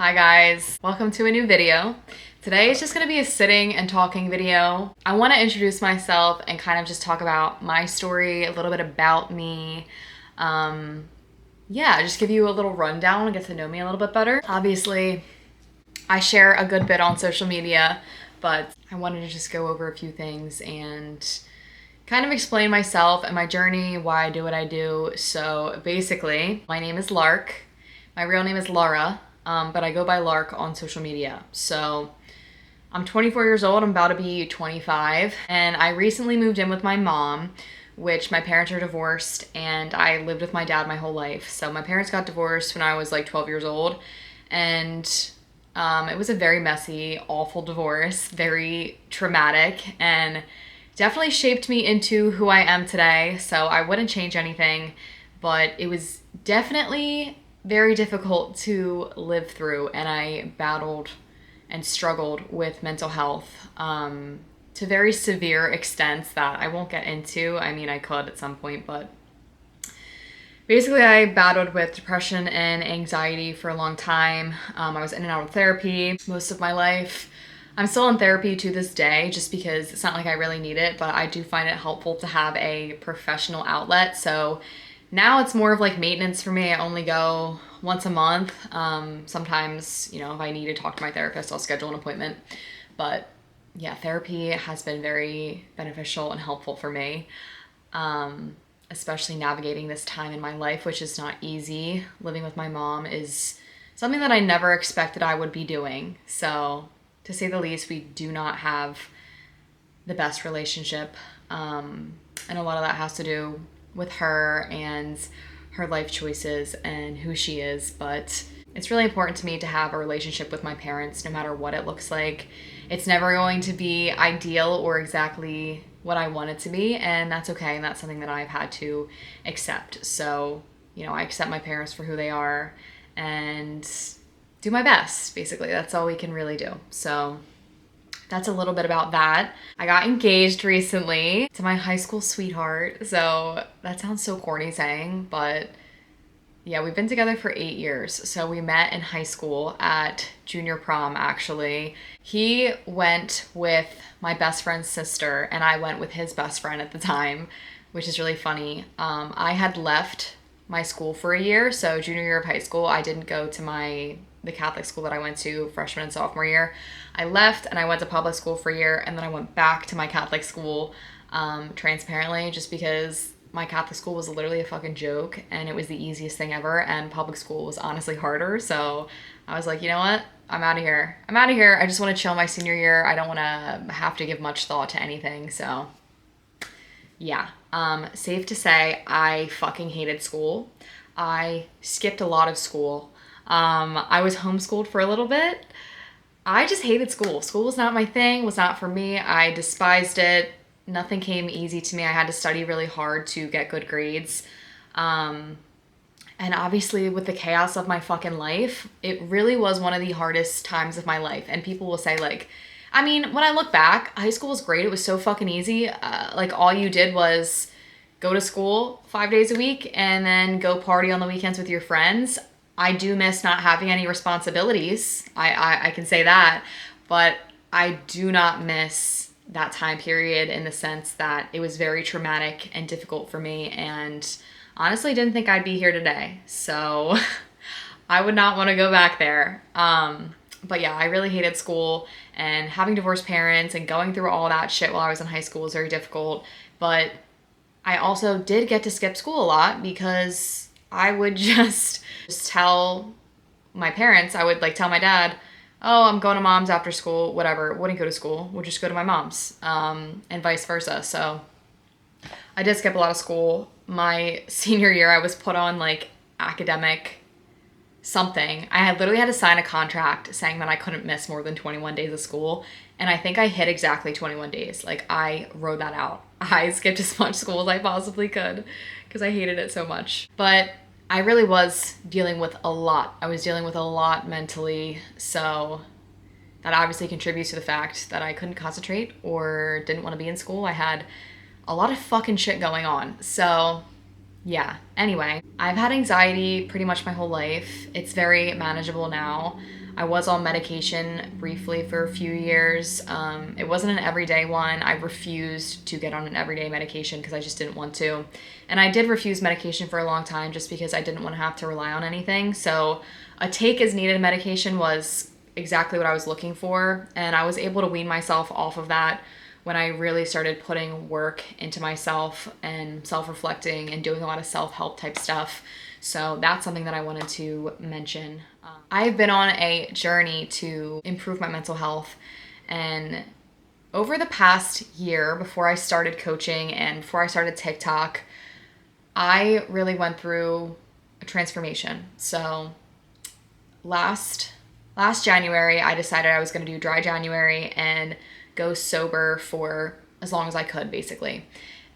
Hi guys, welcome to a new video. Today is just gonna be a sitting and talking video. I wanna introduce myself and kind of just talk about my story, a little bit about me. Yeah, just give you a little rundown and get to know me a little bit better. Obviously, I share a good bit on social media, but I wanted to just go over a few things and kind of explain myself and my journey, why I do what I do. So basically, my name is Lark. My real name is Laura, but I go by Lark on social media. So I'm 24 years old, I'm about to be 25, and I recently moved in with my mom, which my parents are divorced, and I lived with my dad my whole life. So my parents got divorced when I was like 12 years old, and it was a very messy, awful divorce, very traumatic, and definitely shaped me into who I am today. So I wouldn't change anything, but it was definitely very difficult to live through, and I battled and struggled with mental health to very severe extents that I won't get into. I mean, I could at some point, but basically I battled with depression and anxiety for a long time. I was in and out of therapy most of my life. I'm still in therapy to this day just because it's not like I really need it, but I do find it helpful to have a professional outlet. So now it's more of like maintenance for me. I only go once a month. Sometimes, if I need to talk to my therapist, I'll schedule an appointment. But yeah, therapy has been very beneficial and helpful for me, especially navigating this time in my life, which is not easy. Living with my mom is something that I never expected I would be doing. So to say the least, we do not have the best relationship. And a lot of that has to do with her and her life choices and who she is. But it's really important to me to have a relationship with my parents, no matter what it looks like. It's never going to be ideal or exactly what I want it to be, and that's okay. And that's something that I've had to accept. So, I accept my parents for who they are and do my best. Basically, that's all we can really do. So that's a little bit about that. I got engaged recently to my high school sweetheart. So that sounds so corny saying, but yeah, we've been together for 8 years. So we met in high school at junior prom, actually. He went with my best friend's sister, and I went with his best friend at the time, which is really funny. I had left my school for a year. So junior year of high school, I didn't go to the Catholic school that I went to freshman and sophomore year. I left and I went to public school for a year, and then I went back to my Catholic school, transparently, just because my Catholic school was literally a fucking joke and it was the easiest thing ever, and public school was honestly harder. So I was like, you know what? I'm out of here. I just want to chill my senior year. I don't want to have to give much thought to anything. So yeah, safe to say I fucking hated school. I skipped a lot of school. I was homeschooled for a little bit. I just hated school. School was not my thing, was not for me. I despised it. Nothing came easy to me. I had to study really hard to get good grades. And obviously with the chaos of my fucking life, it really was one of the hardest times of my life. And people will say when I look back, high school was great. It was so fucking easy. All you did was go to school 5 days a week and then go party on the weekends with your friends. I do miss not having any responsibilities. I can say that, but I do not miss that time period in the sense that it was very traumatic and difficult for me, and honestly didn't think I'd be here today. So I would not want to go back there. But yeah, I really hated school, and having divorced parents and going through all that shit while I was in high school was very difficult. But I also did get to skip school a lot because I would just tell my parents, I would tell my dad, oh, I'm going to mom's after school, whatever. Wouldn't go to school, would just go to my mom's, and vice versa. So I did skip a lot of school. My senior year, I was put on academic something. I had literally had to sign a contract saying that I couldn't miss more than 21 days of school. And I think I hit exactly 21 days. I wrote that out. I skipped as much school as I possibly could because I hated it so much. But I really was dealing with a lot. I was dealing with a lot mentally. So that obviously contributes to the fact that I couldn't concentrate or didn't want to be in school. I had a lot of fucking shit going on. So Yeah, anyway, I've had anxiety pretty much my whole life. It's very manageable now. I was on medication briefly for a few years. It wasn't an everyday one. I refused to get on an everyday medication because I just didn't want to. And I did refuse medication for a long time just because I didn't want to have to rely on anything. So a take as needed medication was exactly what I was looking for. And I was able to wean myself off of that when I really started putting work into myself and self-reflecting and doing a lot of self-help type stuff. So that's something that I wanted to mention. I've been on a journey to improve my mental health, and over the past year, before I started coaching and before I started TikTok, I really went through a transformation. So last January, I decided I was going to do dry January and go sober for as long as I could, basically.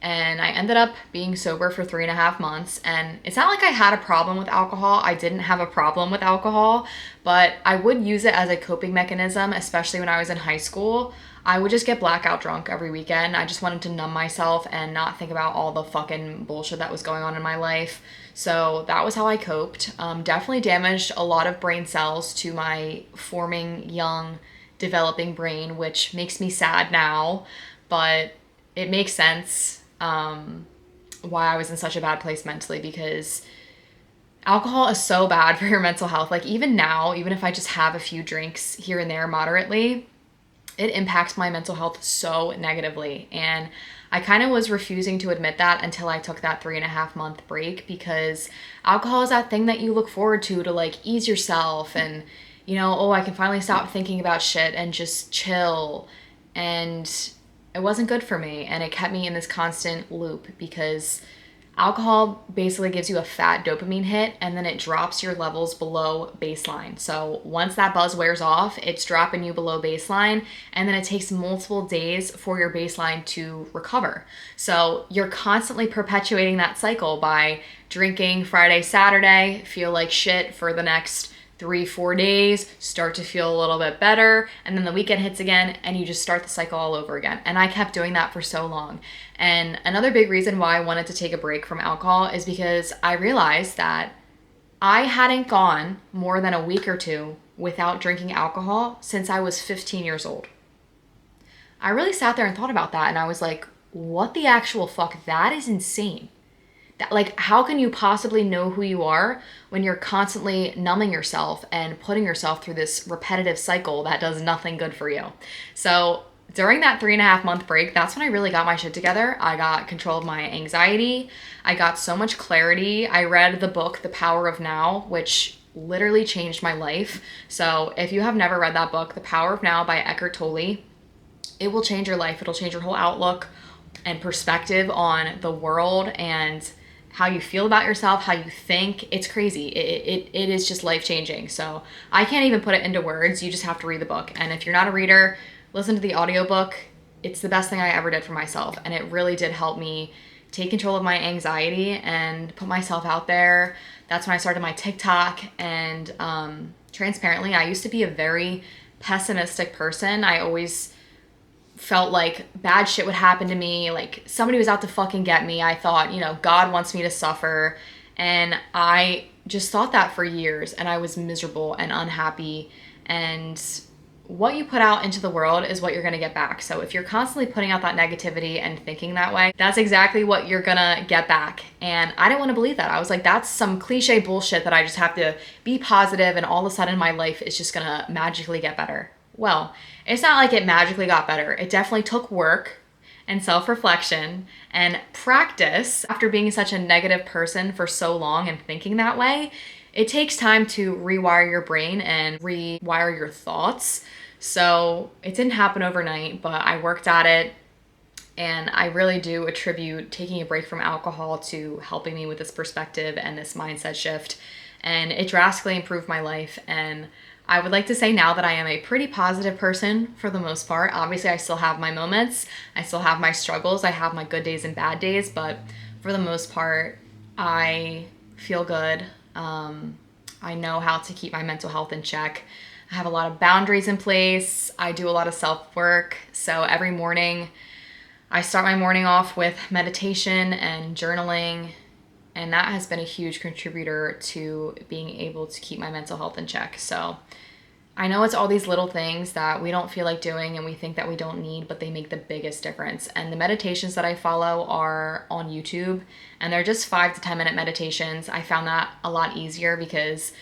And I ended up being sober for 3.5 months. And it's not like I had a problem with alcohol. I didn't have a problem with alcohol, but I would use it as a coping mechanism, especially when I was in high school. I would just get blackout drunk every weekend. I just wanted to numb myself and not think about all the fucking bullshit that was going on in my life. So that was how I coped. Definitely damaged a lot of brain cells to my forming young developing brain, which makes me sad now, but it makes sense why I was in such a bad place mentally, because alcohol is so bad for your mental health. Like even now, even if I just have a few drinks here and there moderately, it impacts my mental health so negatively. And I kind of was refusing to admit that until I took that 3.5 month break, because alcohol is that thing that you look forward to like ease yourself and, you know, oh, I can finally stop thinking about shit and just chill. And it wasn't good for me. And it kept me in this constant loop, because alcohol basically gives you a fat dopamine hit and then it drops your levels below baseline. So once that buzz wears off, it's dropping you below baseline, and then it takes multiple days for your baseline to recover. So you're constantly perpetuating that cycle by drinking Friday, Saturday, feel like shit for the next 3-4 days, start to feel a little bit better, and then the weekend hits again and you just start the cycle all over again. And I kept doing that for so long. And another big reason why I wanted to take a break from alcohol is because I realized that I hadn't gone more than a week or two without drinking alcohol since I was 15 years old. I really sat there and thought about that, and I was like, what the actual fuck? That is insane. Like, how can you possibly know who you are when you're constantly numbing yourself and putting yourself through this repetitive cycle that does nothing good for you? So during that 3.5 month break, that's when I really got my shit together. I got control of my anxiety. I got so much clarity. I read the book, The Power of Now, which literally changed my life. So if you have never read that book, The Power of Now by Eckhart Tolle, it will change your life. It'll change your whole outlook and perspective on the world and how you feel about yourself, how you think. It's crazy. It is just life-changing. So I can't even put it into words. You just have to read the book. And if you're not a reader, listen to the audiobook. It's the best thing I ever did for myself. And it really did help me take control of my anxiety and put myself out there. That's when I started my TikTok. And transparently, I used to be a very pessimistic person. I always felt like bad shit would happen to me, like somebody was out to fucking get me. I thought, you know, God wants me to suffer. And I just thought that for years, and I was miserable and unhappy. And what you put out into the world is what you're going to get back. So if you're constantly putting out that negativity and thinking that way, that's exactly what you're going to get back. And I didn't want to believe that. I was like, that's some cliche bullshit that I just have to be positive and all of a sudden my life is just going to magically get better. Well, it's not like it magically got better. It definitely took work and self-reflection and practice. After being such a negative person for so long and thinking that way, it takes time to rewire your brain and rewire your thoughts. So it didn't happen overnight, but I worked at it. And I really do attribute taking a break from alcohol to helping me with this perspective and this mindset shift. And it drastically improved my life. And I would like to say now that I am a pretty positive person for the most part. Obviously, I still have my moments. I still have my struggles. I have my good days and bad days. But for the most part, I feel good. I know how to keep my mental health in check. I have a lot of boundaries in place. I do a lot of self-work. So every morning, I start my morning off with meditation and journaling. And that has been a huge contributor to being able to keep my mental health in check. So I know it's all these little things that we don't feel like doing and we think that we don't need, but they make the biggest difference. And the meditations that I follow are on YouTube, and they're just 5 to 10 minute meditations. I found that a lot easier because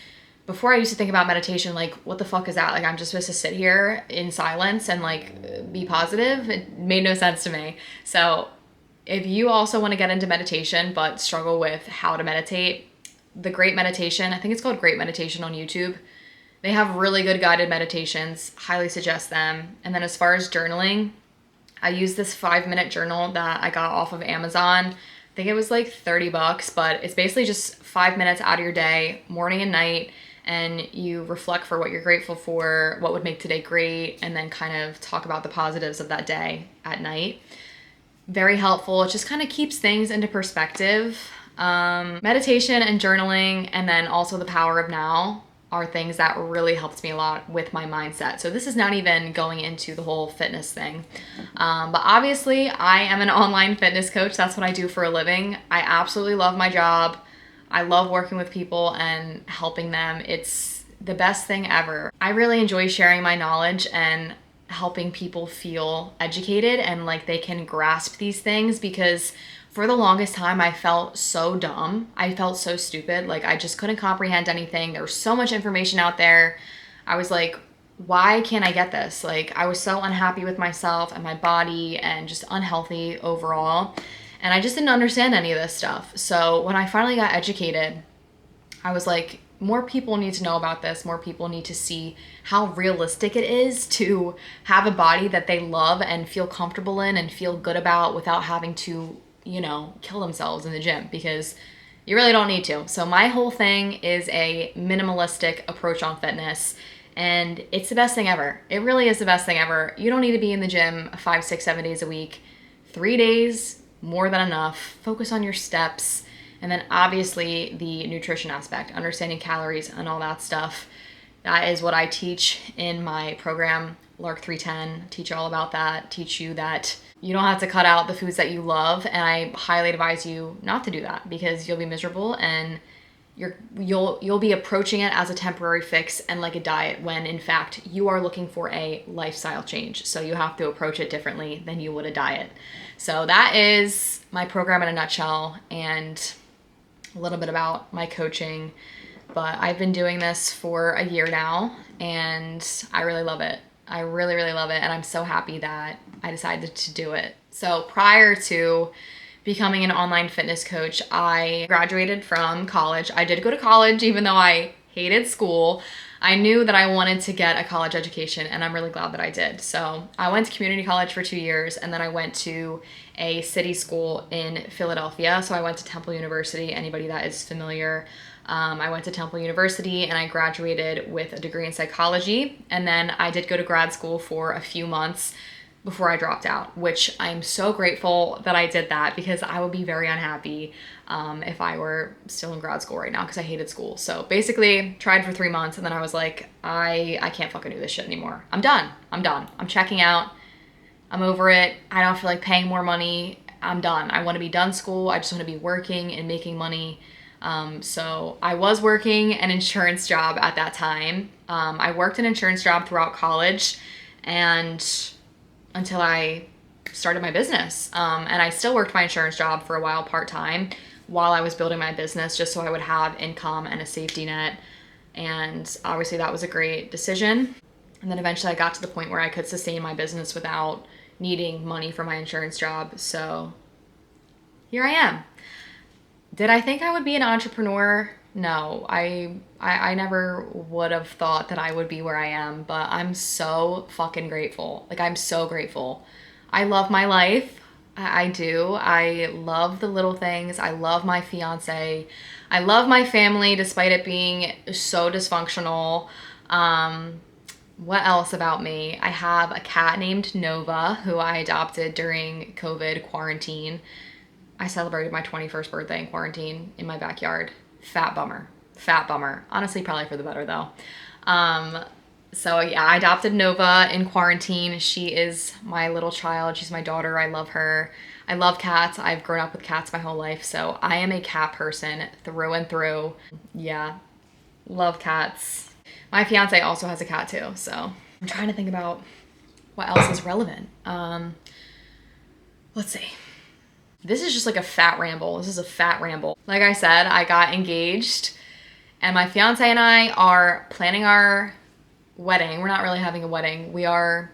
before I used to think about meditation like, what the fuck is that? Like, I'm just supposed to sit here in silence and like be positive? It made no sense to me. So if you also want to get into meditation but struggle with how to meditate, the Great Meditation, I think it's called Great Meditation on YouTube. They have really good guided meditations. Highly suggest them. And then as far as journaling, I use this 5-minute journal that I got off of Amazon. I think it was like $30, but it's basically just 5 minutes out of your day, morning and night, and you reflect for what you're grateful for, what would make today great, and then kind of talk about the positives of that day at night. Very helpful. It just kind of keeps things into perspective. Meditation and journaling, and then also the power of now, are things that really helped me a lot with my mindset. So this is not even going into the whole fitness thing. But obviously I am an online fitness coach. That's what I do for a living. I absolutely love my job. I love working with people and helping them. It's the best thing ever. I really enjoy sharing my knowledge and helping people feel educated and like they can grasp these things, because for the longest time, I felt so dumb. I felt so stupid. Like, I just couldn't comprehend anything. There was so much information out there. I was like, why can't I get this? Like, I was so unhappy with myself and my body and just unhealthy overall. And I just didn't understand any of this stuff. So when I finally got educated, I was like, more people need to know about this. More people need to see how realistic it is to have a body that they love and feel comfortable in and feel good about without having to, kill themselves in the gym, because you really don't need to. So my whole thing is a minimalistic approach on fitness, and it's the best thing ever. It really is the best thing ever. You don't need to be in the gym 5, 6, 7 days a week. 3 days, more than enough. Focus on your steps. And then obviously the nutrition aspect, understanding calories and all that stuff. That is what I teach in my program, Lark 310. Teach you all about that. Teach you that you don't have to cut out the foods that you love. And I highly advise you not to do that, because you'll be miserable and you'll be approaching it as a temporary fix and like a diet, when in fact you are looking for a lifestyle change. So you have to approach it differently than you would a diet. So that is my program in a nutshell, and a little bit about my coaching. But I've been doing this for a year now, and I really love it. I really, really love it. And I'm so happy that I decided to do it. So prior to becoming an online fitness coach, I graduated from college. I did go to college, even though I hated school. I knew that I wanted to get a college education, and I'm really glad that I did. So I went to community college for 2 years, and then I went to a city school in Philadelphia. So I went to Temple University. Anybody that is familiar, I went to Temple University, and I graduated with a degree in psychology. And then I did go to grad school for a few months before I dropped out, which I'm so grateful that I did that, because I would be very unhappy if I were still in grad school right now, because I hated school. So basically tried for 3 months, and then I was like, I can't fucking do this shit anymore. I'm done. I'm checking out. I'm over it. I don't feel like paying more money. I'm done. I want to be done school. I just want to be working and making money. So I was working an insurance job at that time. I worked an insurance job throughout college and until I started my business. And I still worked my insurance job for a while part-time while I was building my business, just so I would have income and a safety net. And obviously that was a great decision. And then eventually I got to the point where I could sustain my business without needing money for my insurance job. So here I am. Did I think I would be an entrepreneur? No, I never would have thought that I would be where I am, but I'm so fucking grateful. Like, I'm so grateful. I love my life. I do. I love the little things. I love my fiance. I love my family, despite it being so dysfunctional. What else about me? I have a cat named Nova, who I adopted during COVID quarantine. I celebrated my 21st birthday in quarantine in my backyard. Fat bummer. Honestly, probably for the better though. So yeah, I adopted Nova in quarantine. She is my little child. She's my daughter. I love her. I love cats. I've grown up with cats my whole life. So I am a cat person through and through. Yeah, love cats. My fiance also has a cat too. So I'm trying to think about what else is relevant. Let's see. This is just like a fat ramble. This is a fat ramble. Like I said, I got engaged and my fiance and I are planning our wedding. We're not really having a wedding. We are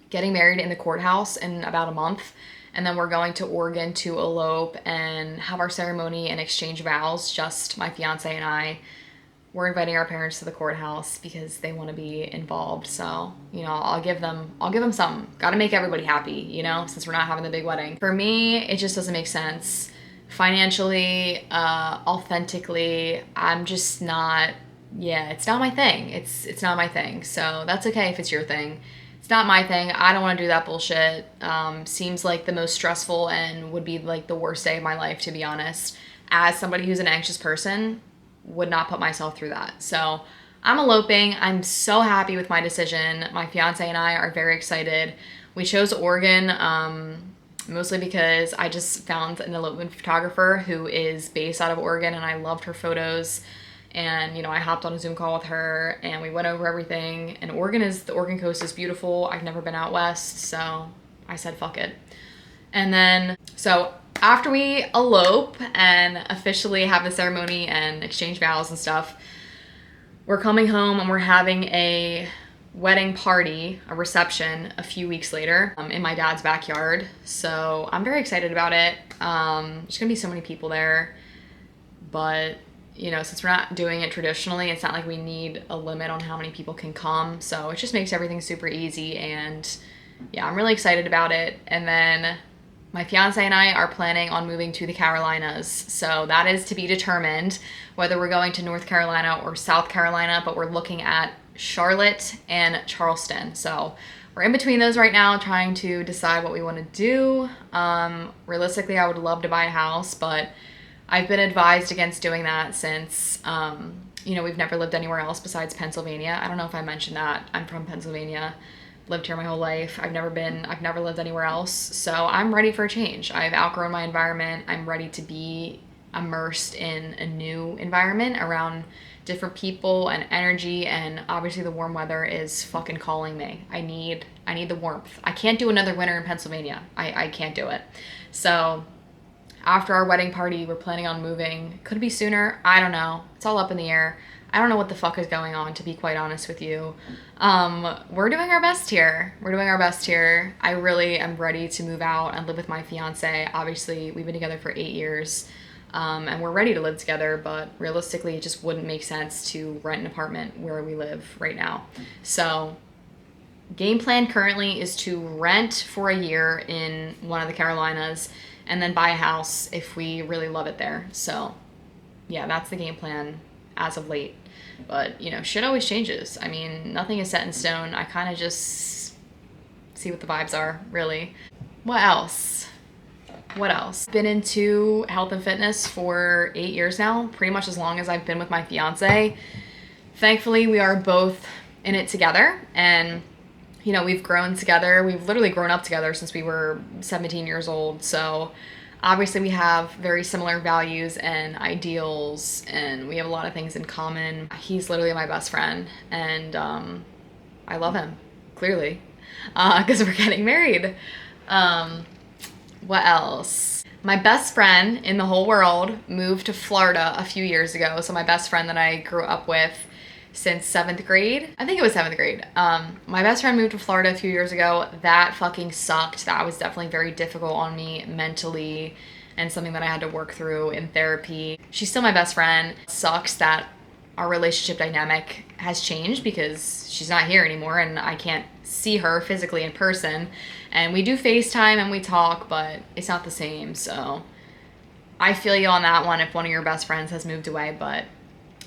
getting married in the courthouse in about a month. And then we're going to Oregon to elope and have our ceremony and exchange vows. Just my fiance and I. We're inviting our parents to the courthouse because they want to be involved. So, you know, I'll give them something. Got to make everybody happy, you know, since we're not having the big wedding. For me, it just doesn't make sense. Financially, authentically, I'm just not, yeah, it's not my thing. It's not my thing. So that's okay if it's your thing. It's not my thing. I don't want to do that bullshit. Seems like the most stressful and would be like the worst day of my life, to be honest. As somebody who's an anxious person, would not put myself through that. So I'm eloping. I'm so happy with my decision. My fiance and I are very excited. We chose Oregon mostly because I just found an elopement photographer who is based out of Oregon and I loved her photos. And, you know, I hopped on a Zoom call with her and we went over everything. And the Oregon coast is beautiful. I've never been out west, so I said, fuck it. And then, so after we elope and officially have the ceremony and exchange vows and stuff, we're coming home and we're having a wedding party, a reception a few weeks later in my dad's backyard. So I'm very excited about it. There's gonna be so many people there, but you know, since we're not doing it traditionally, it's not like we need a limit on how many people can come. So it just makes everything super easy. And yeah, I'm really excited about it. And then my fiance and I are planning on moving to the Carolinas. So that is to be determined whether we're going to North Carolina or South Carolina, but we're looking at Charlotte and Charleston. So we're in between those right now, trying to decide what we want to do. Realistically, I would love to buy a house, but I've been advised against doing that since, you know, we've never lived anywhere else besides Pennsylvania. I don't know if I mentioned that. I'm from Pennsylvania. Lived here my whole life. I've never lived anywhere else. So I'm ready for a change. I've outgrown my environment. I'm ready to be immersed in a new environment around different people and energy. And obviously the warm weather is fucking calling me. I need the warmth. I can't do another winter in Pennsylvania. I can't do it. So after our wedding party, we're planning on moving. Could be sooner. I don't know. It's all up in the air. I don't know what the fuck is going on, to be quite honest with you. We're doing our best here. I really am ready to move out and live with my fiance. Obviously, we've been together for 8 years, and we're ready to live together, but realistically, it just wouldn't make sense to rent an apartment where we live right now. So game plan currently is to rent for a year in one of the Carolinas and then buy a house if we really love it there. So yeah, that's the game plan as of late. But, you know, shit always changes. I mean, nothing is set in stone. I kind of just see what the vibes are, really. What else? Been into health and fitness for 8 years now, pretty much as long as I've been with my fiance. Thankfully, we are both in it together. And, you know, we've grown together. We've literally grown up together since we were 17 years old. So obviously we have very similar values and ideals and we have a lot of things in common. He's literally my best friend and I love him, clearly, because we're getting married. What else? My best friend in the whole world moved to Florida a few years ago. So my best friend that I grew up with since 7th grade. I think it was 7th grade. My best friend moved to Florida a few years ago. That fucking sucked. That was definitely very difficult on me mentally and something that I had to work through in therapy. She's still my best friend. It sucks that our relationship dynamic has changed because she's not here anymore and I can't see her physically in person. And we do FaceTime and we talk, but it's not the same. So I feel you on that one if one of your best friends has moved away, but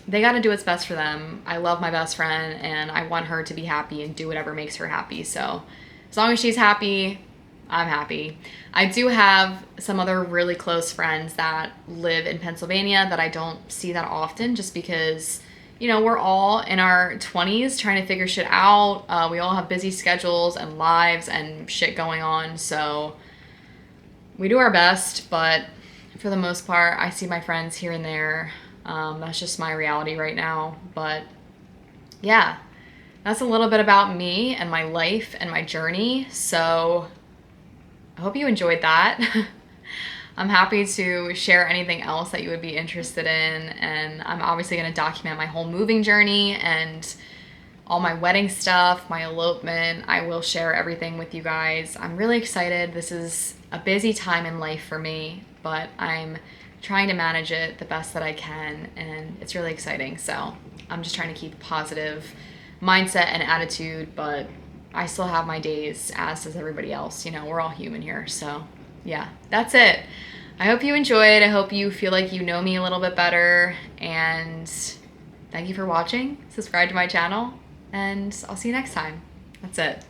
they got to do what's best for them. I love my best friend and I want her to be happy and do whatever makes her happy. So as long as she's happy, I'm happy. I do have some other really close friends that live in Pennsylvania that I don't see that often just because, we're all in our 20s trying to figure shit out. We all have busy schedules and lives and shit going on. So we do our best, but for the most part, I see my friends here and there. That's just my reality right now. But yeah, that's a little bit about me and my life and my journey. So I hope you enjoyed that. I'm happy to share anything else that you would be interested in. And I'm obviously going to document my whole moving journey and all my wedding stuff, my elopement. I will share everything with you guys. I'm really excited. This is a busy time in life for me, but I'm trying to manage it the best that I can, and it's really exciting. So I'm just trying to keep a positive mindset and attitude, but I still have my days, as does everybody else. We're all human here. So yeah, that's it. I hope you enjoyed. I hope you feel like you know me a little bit better, and thank you for watching. Subscribe to my channel, and I'll see you next time. That's it.